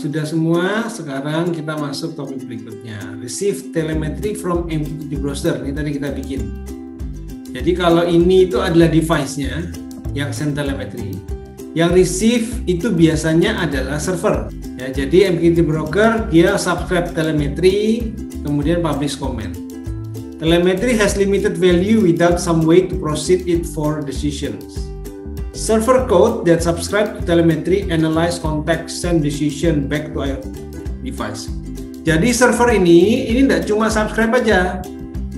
sudah semua, sekarang kita masuk topik berikutnya. Receive telemetry from MQTT browser. Ini tadi kita bikin. Jadi kalau ini itu adalah device-nya yang send telemetry. Yang receive itu biasanya adalah server. Ya, jadi MQTT broker dia subscribe telemetry, kemudian publish comment. Telemetry has limited value without some way to proceed it for decisions. Server code that subscribe to telemetry analyze context send decision back to our device. Jadi server ini tidak cuma subscribe aja.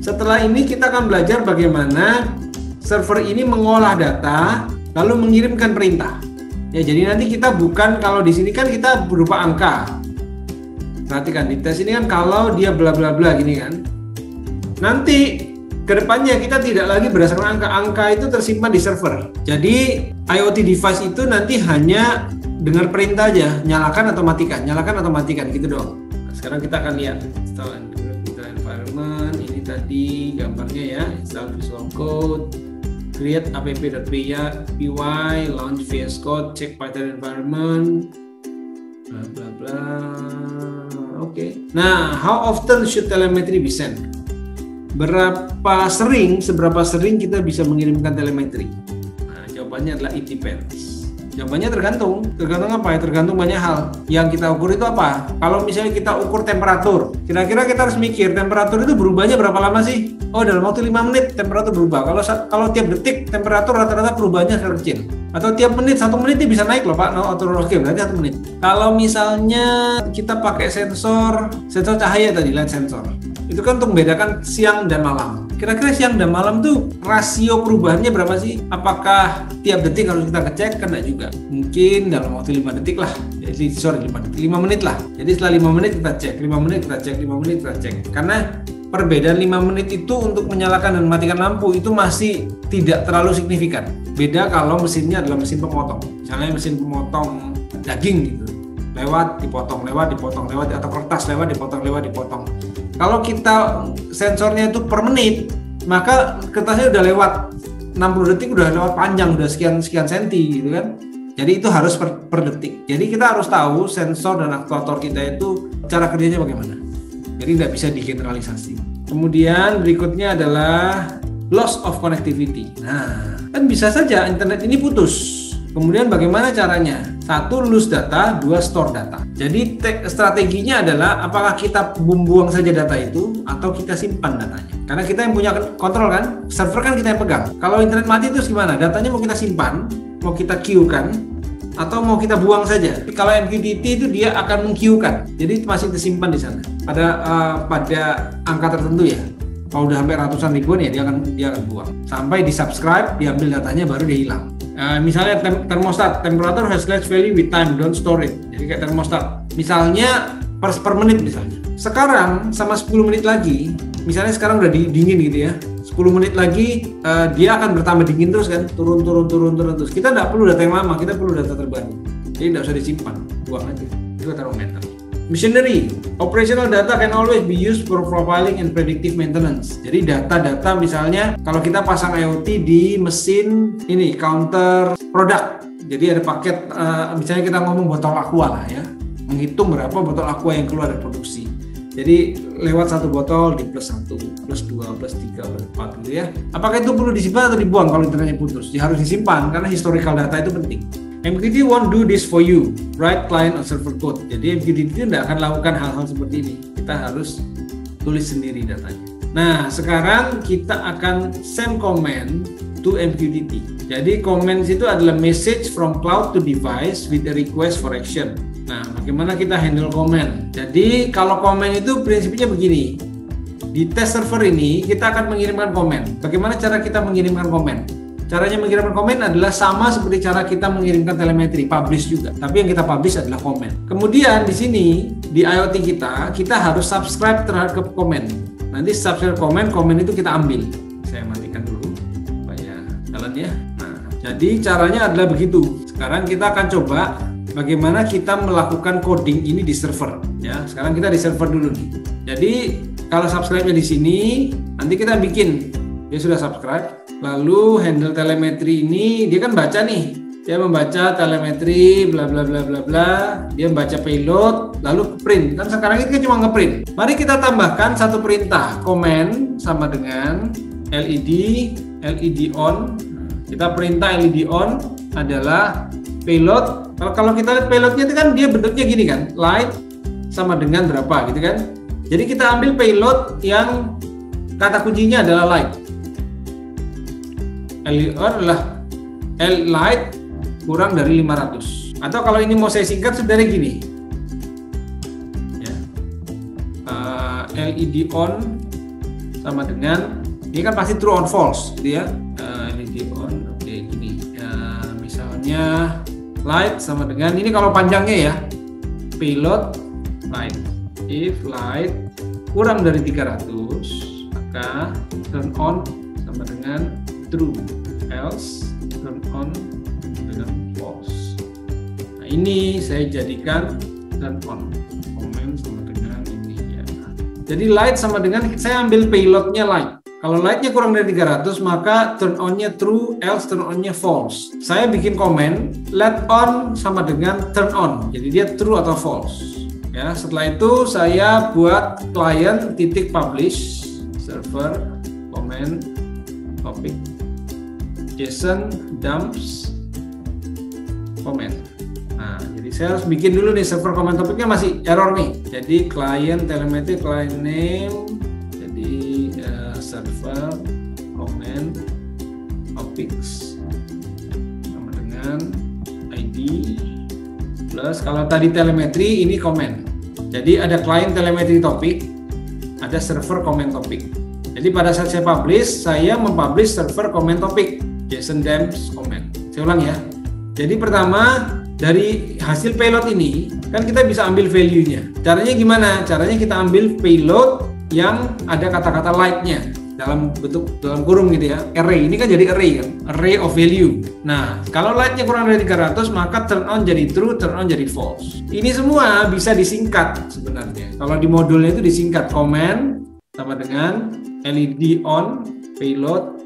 Setelah ini kita akan belajar bagaimana server ini mengolah data lalu mengirimkan perintah. Ya, jadi nanti kita bukan, kalau di sini kan kita berupa angka. Perhatikan di tes ini kan kalau dia bla bla bla gini kan. Nanti kedepannya kita tidak lagi berdasarkan angka itu tersimpan di server. Jadi IoT device itu nanti hanya dengar perintah aja, nyalakan atau matikan gitu doang. Nah, sekarang kita akan lihat install environment. Ini tadi gambarnya ya, install Visual Code, create app.py, launch VS Code, check Python environment, bla bla bla. Oke. Nah, how often should telemetry be sent? Seberapa sering kita bisa mengirimkan telemetri? Nah, jawabannya adalah it depends. Jawabannya tergantung apa ya? Tergantung banyak hal. Yang kita ukur itu apa? Kalau misalnya kita ukur temperatur, kira-kira kita harus mikir temperatur itu berubahnya berapa lama sih? Oh, dalam waktu 5 menit temperatur berubah. Kalau tiap detik temperatur rata-rata perubahannya sangat kecil. Atau tiap menit, 1 menit bisa naik loh Pak. Oke, berarti 1 menit. Kalau misalnya kita pakai sensor cahaya tadi, light sensor. Itu kan untuk membedakan siang dan malam. Kira-kira siang dan malam tuh rasio perubahannya berapa sih? Apakah tiap detik harus kita ngecek? Kan enggak juga. Mungkin dalam waktu 5 detik lah. Jadi 5 menit lah. Jadi setelah 5 menit kita cek, 5 menit kita cek, 5 menit kita cek. Karena perbedaan 5 menit itu untuk menyalakan dan mematikan lampu itu masih tidak terlalu signifikan. Beda kalau mesinnya adalah mesin pemotong. Misalnya mesin pemotong daging gitu. Lewat, dipotong, atau kertas lewat, dipotong. Kalau kita sensornya itu per menit, maka kertasnya udah lewat 60 detik, udah lewat panjang, udah sekian senti gitu kan. Jadi itu harus per detik. Jadi kita harus tahu sensor dan aktuator kita itu cara kerjanya bagaimana. Jadi tidak bisa digeneralisasi. Kemudian berikutnya adalah loss of connectivity. Nah, kan bisa saja internet ini putus. Kemudian bagaimana caranya? 1, lose data, 2, store data. Jadi strateginya adalah apakah kita buang saja data itu atau kita simpan datanya. Karena kita yang punya kontrol kan, server kan kita yang pegang. Kalau internet mati terus gimana? Datanya mau kita simpan, mau kita queue kan, atau mau kita buang saja. Tapi kalau MQTT itu dia akan meng-queue-kan. Jadi masih tersimpan di sana. Pada angka tertentu ya. Kalau udah sampai ratusan ribuan ya dia akan buang. Sampai di subscribe, diambil datanya baru dia hilang. Misalnya termostat, temperature has less value with time, don't store it. Jadi kayak termostat. Misalnya per menit misalnya. Sekarang sama 10 menit lagi, misalnya sekarang udah dingin gitu ya. 10 menit lagi dia akan bertambah dingin terus kan, turun terus. Kita nggak perlu data yang lama, kita perlu data terbaru. Jadi nggak usah disimpan, buang aja. Itu termometer. Machinery, operational data can always be used for profiling and predictive maintenance. Jadi data-data misalnya kalau kita pasang IoT di mesin ini counter produk. Jadi ada paket, misalnya kita ngomong botol aqua lah ya, menghitung berapa botol aqua yang keluar dari produksi. Jadi lewat 1 botol di plus 1, plus 2, plus 3, plus 4 gitu ya. Apakah itu perlu disimpan atau dibuang kalau internetnya putus? Ya harus disimpan karena historical data itu penting. MQTT won't do this for you, write client or server code. Jadi MQTT tidak akan lakukan hal-hal seperti ini. Kita harus tulis sendiri datanya. Nah, sekarang kita akan send command to MQTT. Jadi command itu adalah message from cloud to device with a request for action. Nah, bagaimana kita handle command? Jadi kalau command itu prinsipnya begini. Di test server ini kita akan mengirimkan command. Bagaimana cara kita mengirimkan command? Caranya mengirimkan komen adalah sama seperti cara kita mengirimkan telemetri, publish juga. Tapi yang kita publish adalah komen. Kemudian di sini di IoT kita harus subscribe terhadap komen. Nanti subscribe komen itu kita ambil. Saya matikan dulu supaya jalan ya. Nah, jadi caranya adalah begitu. Sekarang kita akan coba bagaimana kita melakukan coding ini di server. Ya, sekarang kita di server dulu nih. Jadi kalau subscribe-nya di sini, nanti kita bikin. Dia sudah subscribe. Lalu handle telemetri ini dia kan baca nih. dia membaca telemetri bla bla bla bla bla, dia membaca payload lalu print. Kan sekarang ini cuma ngeprint. Mari kita tambahkan satu perintah, command sama dengan LED on. Kita perintah LED on adalah payload. Kalau kita lihat payloadnya itu kan dia bentuknya gini kan, light sama dengan berapa gitu kan. Jadi kita ambil payload yang kata kuncinya adalah light. LED on adalah light kurang dari 500. Atau kalau ini mau saya singkat sebenarnya gini ya. LED on sama dengan ini kan pasti true on false gitu ya. LED on oke gini ya, misalnya light sama dengan ini kalau panjangnya ya, payload light, if light kurang dari 300 maka turn on sama dengan true, else turn on dengan false. Nah ini saya jadikan turn on, comment sama dengan ini ya. Jadi light sama dengan saya ambil payloadnya light. Kalau lightnya kurang dari 300 maka turn on-nya true, else turn on-nya false. Saya bikin comment let on sama dengan turn on. Jadi dia true atau false. Ya, setelah itu saya buat client titik publish server comment topic JSON dumps comment. Nah, jadi saya harus bikin dulu nih server comment topicnya masih error nih. Jadi client telemetry client name jadi server comment topics sama dengan ID plus kalau tadi telemetri ini comment. Jadi ada client telemetry topic, ada server comment topic. Jadi pada saat saya publish, saya mempublish server comment topic JSON dumps comment. Saya ulang ya. Jadi pertama dari hasil payload ini kan kita bisa ambil value-nya. Caranya gimana? Caranya kita ambil payload yang ada kata-kata light-nya dalam bentuk dalam kurung gitu ya, array. Ini kan jadi array kan, array of value. Nah, kalau light-nya kurang dari 300 maka turn on jadi true, turn on jadi false. Ini semua bisa disingkat sebenarnya. Kalau di modulnya itu disingkat comment sama dengan LED on payload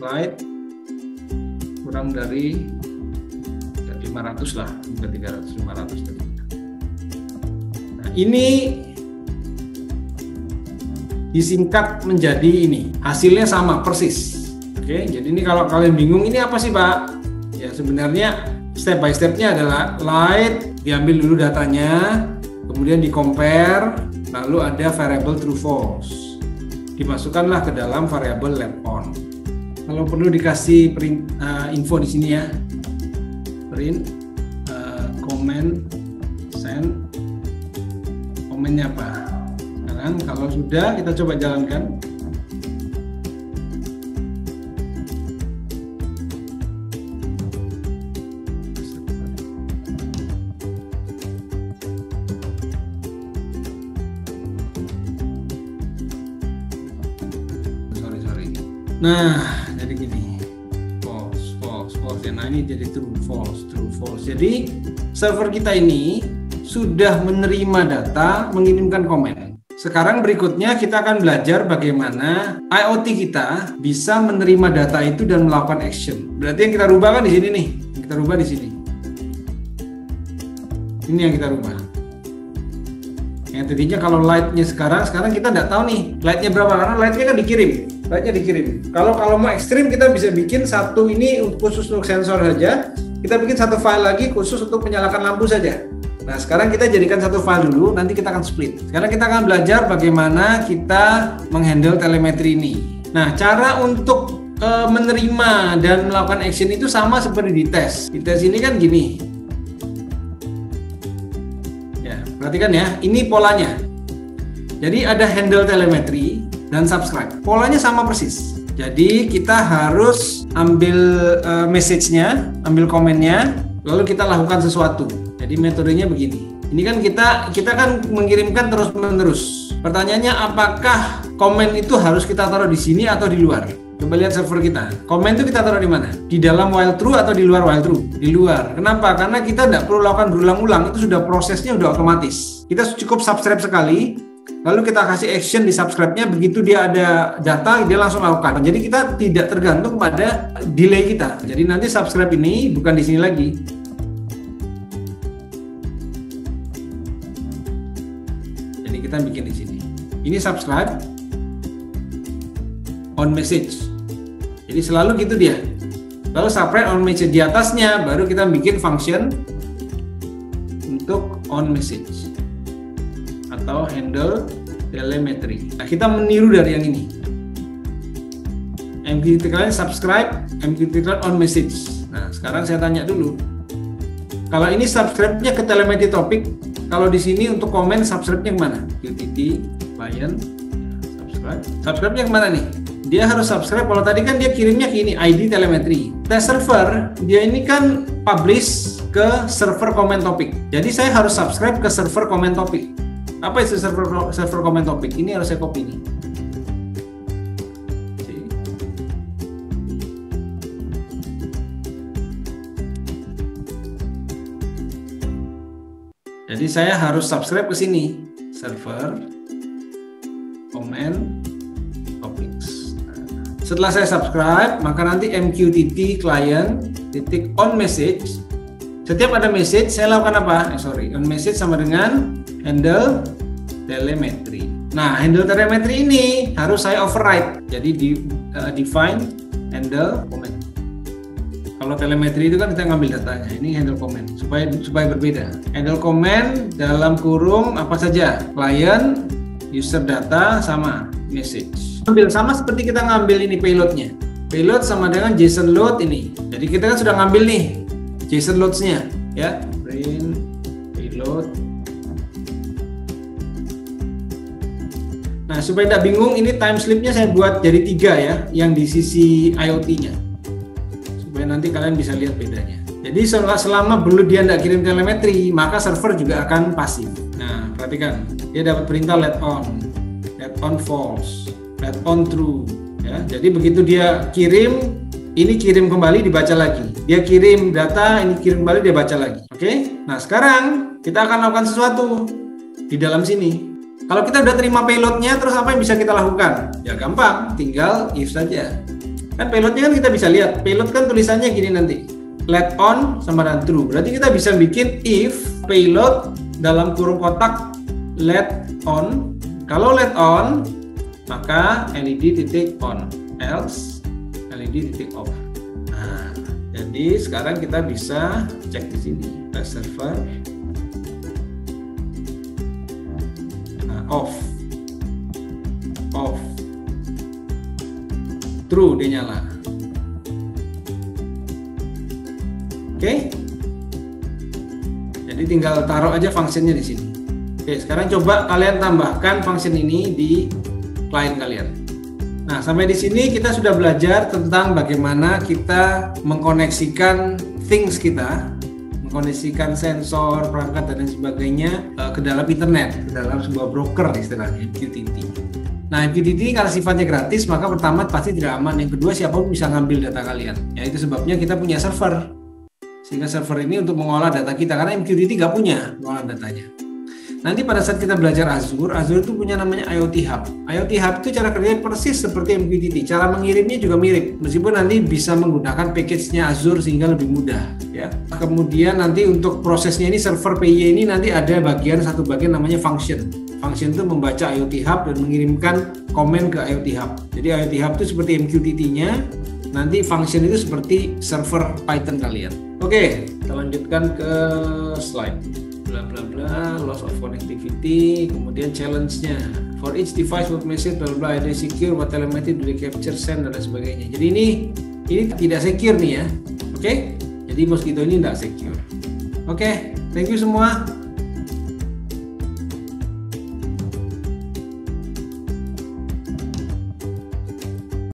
light kurang dari 500 lah, bukan 300, 500 tadi. Nah, ini disingkat menjadi ini, hasilnya sama persis. Oke, jadi ini kalau kalian bingung ini apa sih Pak? Ya sebenarnya step by stepnya adalah light diambil dulu datanya, kemudian di compare, lalu ada variable true false, dimasukkanlah ke dalam variable let on. Kalau perlu dikasih info di sini ya, print comment send, komennya apa? Kalau sudah kita coba jalankan. Sorry. Nah, jadi gini. False. Nah, ini jadi true, false. Jadi server kita ini sudah menerima data, mengirimkan komen. Sekarang berikutnya kita akan belajar bagaimana IoT kita bisa menerima data itu dan melakukan action. Berarti yang kita rubah kan di sini nih. Yang kita rubah di sini. Ini yang kita rubah. Yang tadinya kalau light-nya sekarang kita nggak tahu nih light-nya berapa karena light-nya kan dikirim. Kalau mau ekstrim kita bisa bikin satu ini khusus untuk sensor saja. Kita bikin satu file lagi khusus untuk menyalakan lampu saja. Nah, sekarang kita jadikan satu file dulu, nanti kita akan split. Sekarang kita akan belajar bagaimana kita menghandle telemetri ini. Nah, cara untuk menerima dan melakukan action itu sama seperti di tes. Di tes ini kan gini. Ya, perhatikan ya, ini polanya. Jadi ada handle telemetri dan subscribe. Polanya sama persis. Jadi kita harus ambil message-nya, ambil komennya, lalu kita lakukan sesuatu. Jadi metodenya begini. Ini kan kita kan mengirimkan terus-menerus. Pertanyaannya apakah komen itu harus kita taruh di sini atau di luar? Coba lihat server kita. Komen itu kita taruh di mana? Di dalam while true atau di luar while true? Di luar. Kenapa? Karena kita tidak perlu lakukan berulang-ulang. Itu sudah prosesnya sudah otomatis. Kita cukup subscribe sekali. lalu kita kasih action di subscribe-nya, begitu dia ada data dia langsung lakukan. Jadi kita tidak tergantung pada delay kita. Jadi nanti subscribe ini bukan di sini lagi. Jadi kita bikin di sini. Ini subscribe on message. Jadi selalu gitu dia. Lalu subscribe on message di atasnya baru kita bikin function untuk on message atau handle telemetry. Nah, kita meniru dari yang ini. MQTT client subscribe, MQTT client on message. Nah, sekarang saya tanya dulu. Kalau ini subscribe-nya ke telemetry topik, kalau di sini untuk komen subscribe-nya kemana? MQTT client subscribe. Subscribe-nya kemana nih? Dia harus subscribe. Kalau tadi kan dia kirimnya ke ini ID telemetry. Test server dia ini kan publish ke server comment topic. Jadi saya harus subscribe ke server comment topic. Apa itu server comment topic? Ini harus saya copy nih. Jadi saya harus subscribe ke sini. Server comment topics. Setelah saya subscribe, maka nanti MQTT client titik on message. Setiap ada message, saya lakukan apa? On message sama dengan handle telemetry. Nah, handle telemetry ini harus saya override. Jadi define handle comment. Kalau telemetry itu kan kita ngambil datanya. Ini handle comment supaya berbeda. Handle comment dalam kurung apa saja? Client, user data sama message. Ambil sama seperti kita ngambil ini payloadnya. Payload sama dengan JSON load ini. Jadi kita kan sudah ngambil nih JSON loads-nya, ya. Print payload. Nah, supaya tidak bingung, ini time slip-nya saya buat jadi 3 ya, yang di sisi IoT-nya. Supaya nanti kalian bisa lihat bedanya. Jadi selama belum dia tidak kirim telemetri, maka server juga akan pasif. Nah, perhatikan, dia dapat perintah let on false, let on true. Ya, jadi begitu dia kirim, ini kirim kembali dibaca lagi. Dia kirim data, ini kirim kembali dia baca lagi. Oke? Nah, sekarang kita akan lakukan sesuatu di dalam sini. Kalau kita udah terima payloadnya, terus apa yang bisa kita lakukan? Ya gampang, tinggal if saja. Kan payloadnya kan kita bisa lihat. Payload kan tulisannya gini nanti. Let on sama dengan true. Berarti kita bisa bikin if payload dalam kurung kotak let on. Kalau let on, maka LED titik on, else LED titik off. Nah, jadi sekarang kita bisa cek di sini. Test server off, true dia nyala. Oke, jadi tinggal taruh aja fungsinya di sini. Oke, sekarang coba kalian tambahkan function ini di klien kalian. Nah, sampai di sini kita sudah belajar tentang bagaimana kita mengkoneksikan things kita, mengkoneksikan sensor, perangkat, dan lain sebagainya ke dalam internet, ke dalam sebuah broker istilahnya, MQTT. Nah, MQTT karena sifatnya gratis, maka pertama pasti tidak aman. Yang kedua, siapapun bisa ngambil data kalian. Ya, itu sebabnya kita punya server. Sehingga server ini untuk mengolah data kita, karena MQTT nggak punya mengolah datanya. Nanti pada saat kita belajar Azure itu punya namanya IoT Hub. IoT Hub itu cara kerjanya persis seperti MQTT. Cara mengirimnya juga mirip, meskipun nanti bisa menggunakan package-nya Azure sehingga lebih mudah. Ya. Kemudian nanti untuk prosesnya ini server PY ini nanti ada satu bagian namanya function. Function itu membaca IoT Hub dan mengirimkan komen ke IoT Hub. Jadi IoT Hub itu seperti MQTT-nya, nanti function itu seperti server Python kalian. Oke, kita lanjutkan ke slide. Bla bla bla, loss of connectivity, kemudian challenge-nya. For each device what message bla bla, ada secure, what telemetry do they capture, send, dan sebagainya. Jadi ini tidak secure nih ya. Oke? Jadi mosquito ini tidak secure. Oke, thank you semua.